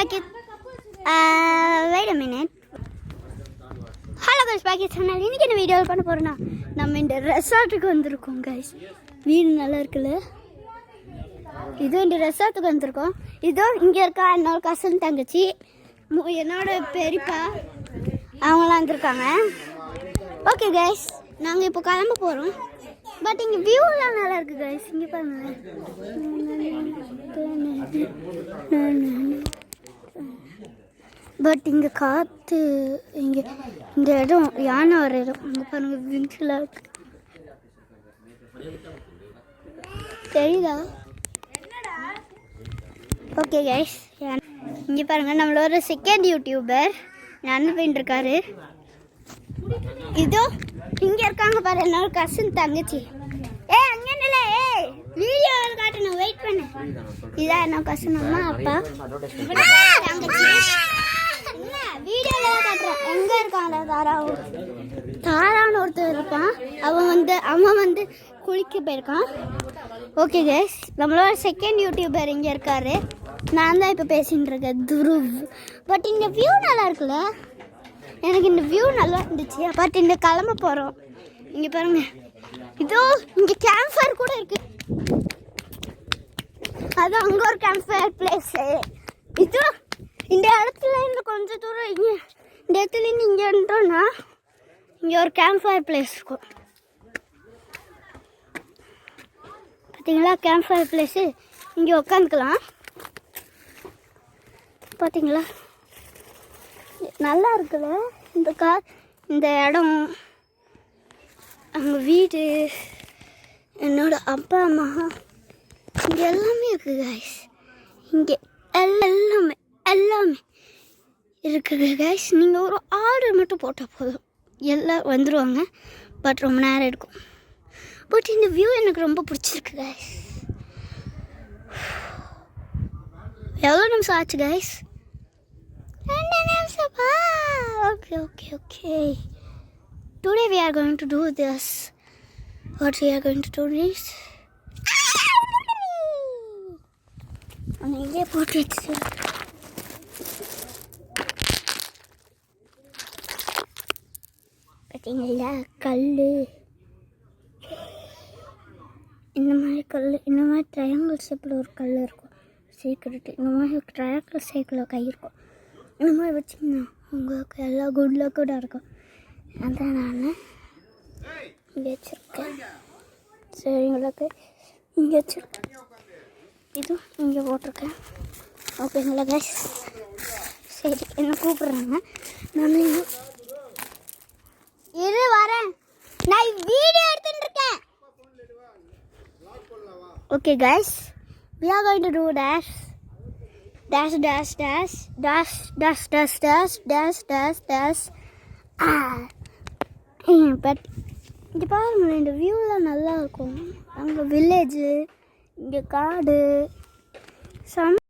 Packet. Wait a minute. Hello guys, Packet channel. இன்னைக்கு என்ன video பண்ண போறேன்னா நம்ம இந்த ரெசார்ட்டுக்கு வந்திருக்கோம் guys. வீடு நல்லா இருக்குல்ல? இது இந்த ரெசார்ட்டுக்கு வந்திருக்கோம். இதோ இங்க இருக்க என்னோட கசன் தங்கச்சி என்னோட பெரியப்பா அவங்களாம் வந்திருக்காங்க. ஓகே guys, நாங்கள் இப்போ கிளம்ப போகிறோம். பட் இங்கே வியூலாம் நல்லா இருக்குது guys. இங்கே பாருங்க. பட் இங்கே காற்று இங்கே இந்த இடம் யானை வர இடம் இங்கே பாருங்கள் விண்ட்லாம் இருக்கு. தெரியுதா? ஓகே கைஸ், இங்கே பாருங்கள் நம்மளோட செகண்ட் யூடியூபர் அனுப்பின்னு இருக்காரு. இதோ இங்கே இருக்காங்க பாரு என்னோட கசின் தங்கச்சி. அங்கே இல்லை வீடியோ காட்டணும், வெயிட் பண்ணு. இதான் என்ன கசின் அம்மா அப்பா தங்கச்சி. வீடியோவில் காட்டுறேன். எங்கே இருக்காங்க தாரான்னு ஒருத்தர் இருக்கான். அவன் வந்து குளிக்க போயிருக்கான். ஓகே கைஸ், நம்மளோட செகண்ட் யூடியூபர் இங்கே இருக்காரு. நான் தான் இப்போ பேசிகிட்டு இருக்கேன், துருவ். பட் இந்த வியூ நல்லா இருக்குல்ல? எனக்கு இந்த வியூ நல்லா இருந்துச்சு. பட் இந்த கிளம்ப போகிறோம். இங்கே பாருங்க, இதோ இங்கே கேம்ப் ஃபயர் கூட இருக்கு. அது அங்கே ஒரு கேம்ப் ஃபயர் பிளேஸு. இதோ இந்த இடத்துல இருந்து கொஞ்சம் தூரம் இங்கே இந்த இடத்துலேருந்து இங்கே இருந்தோன்னா இங்கே ஒரு கேம்ப் ஃபயர் பிளேஸ் இருக்கும். பார்த்தீங்களா கேம்ப் ஃபயர் பிளேஸு? இங்கே உட்காந்துக்கலாம். பார்த்தீங்களா நல்லா இருக்குல்ல? இந்த இடம், அங்கே வீடு, என்னோட அப்பா அம்மா, இங்கே எல்லாமே இருக்குது கைஸ். இங்கே எல்லாமே இருக்குது கைஸ். நீங்கள் ஒரு ஆர்டர் மட்டும் போட்டால் போதும், எல்லாம் வந்துடுவாங்க. பட் ரொம்ப நேரம் எடுக்கும். பட் இந்த வியூ எனக்கு ரொம்ப பிடிச்சிருக்கு கைஸ். எவ்வளோ நிமிஷம் ஆச்சு கைஸ்? 2 நிமிஷம். Okay. Today we are going to do this. What we are going to do is இங்கே போட்டு வச்சு பார்த்தீங்களா கல், இந்த மாதிரி கல், இந்த மாதிரி ட்ரையாங்கிள் ஷேப்பில் ஒரு கல் இருக்கும் சீக்கிரட்டு. இந்த மாதிரி ட்ரையாங்கிள் ஷேப்பில் கை இருக்கும். இந்த மாதிரி வச்சிங்கன்னா உங்களுக்கு எல்லாம் குட் லக்கோட இருக்கும். அதான் நான் இங்கே வச்சுருக்கேன். சரிங்களுக்கு இங்கே வச்சுருக்கேன். இதுவும் இங்கே போட்டிருக்கேன். ஓகேங்களா கைஸ்? சரி, என்ன கூப்பிட்றாங்க. நான் இரு வரேன், நான் வீடியோ எடுத்துட்டு இருக்கேன். Okay guys, we are going to do dash. But இங்கே பாருங்களேன், இந்த வியூலாம் நல்லா இருக்கும். அங்கே வில்லேஜு, இங்கே காடு,